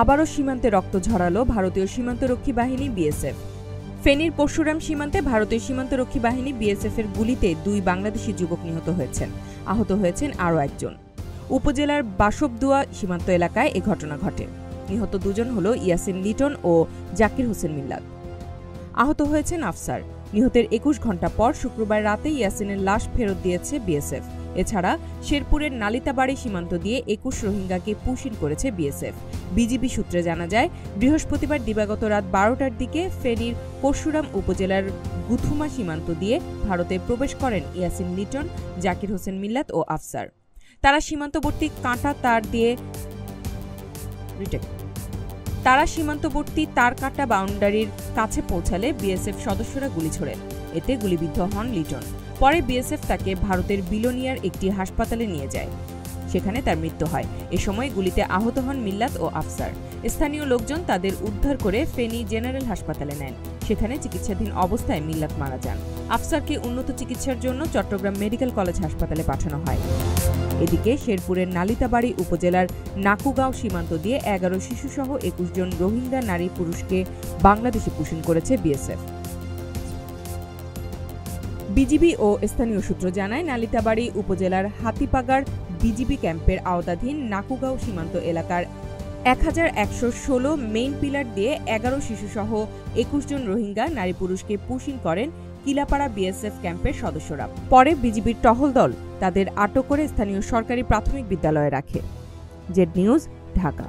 আবারও সীমান্তে রক্ত ঝরালো ভারতীয় সীমান্তরক্ষী বাহিনী বিএসএফ। ফেনীর পরশুরাম সীমান্তে ভারতীয় সীমান্তরক্ষী বাহিনী বিএসএফের গুলিতে 2 বাংলাদেশি যুবক নিহত হয়েছেন। আহত হয়েছেন আরও একজন। উপজেলার বাসবদুয়া সীমান্ত এলাকায় এ ঘটনা ঘটে। নিহত দুজন হল ইয়াসিন লিটন ও জাকির হোসেন মিল্লাত। আহত হয়েছেন আফসার। নিহতের 21 ঘণ্টা পর শুক্রবার রাতে ইয়াসিনের লাশ ফেরত দিয়েছে বিএসএফ। এছাড়া শেরপুরের নালিতাবাড়ি সীমান্ত দিয়ে 21 রোহিঙ্গাকে পুশিন করেছে বিএসএফ। বিজিবি সূত্রে জানা যায়, বৃহস্পতিবার দিবাগত রাত 12টার দিকে ফেনীর পরশুরাম উপজেলার গুথুমা সীমান্ত দিয়ে ভারতে প্রবেশ করেন ইয়াসিন লিটন, জাকির হোসেন মিল্লাত ও আফসার। তারা সীমান্তবর্তী তার কাটা বাউন্ডারির কাছে পৌঁছালে বিএসএফ সদস্যরা গুলি ছোড়েন। এতে গুলিবিদ্ধ হন লিটন। পরে বিএসএফ তাকে ভারতের বিলোনিয়ার একটি হাসপাতালে নিয়ে যায়। সেখানে তার মৃত্যু হয়। এ সময় গুলিতে আহত হন মিল্লাত ও আফসার। স্থানীয় লোকজন তাদের উদ্ধার করে ফেনী জেনারেল হাসপাতালে নেন। সেখানে চিকিৎসাধীন অবস্থায় মিল্লাত মারা যান। আফসারকে উন্নত চিকিৎসার জন্য চট্টগ্রাম মেডিকেল কলেজ হাসপাতালে পাঠানো হয়। এদিকে শেরপুরের নালিতাবাড়ি উপজেলার নাকুগাঁও সীমান্ত দিয়ে 11 শিশুসহ 21 জন রোহিঙ্গা নারী পুরুষকে বাংলাদেশে পুশিন করেছে বিএসএফ। বিজিবি ও স্থানীয় সূত্র জানায়, নালিতাবাড়ি উপজেলার হাতিপাগাড় বিজিবি ক্যাম্পের আওতাধীন নাকুগাঁও সীমান্ত এলাকার 1116 মেইন পিলার দিয়ে 11 শিশুসহ 21 জন রোহিঙ্গা নারী পুরুষকে পুশিন করেন কিলাপাড়া বিএসএফ ক্যাম্পের সদস্যরা। পরে বিজিবির টহল দল তাদের আটক করে স্থানীয় সরকারি প্রাথমিক বিদ্যালয়ে রাখে। Z news, Dhaka.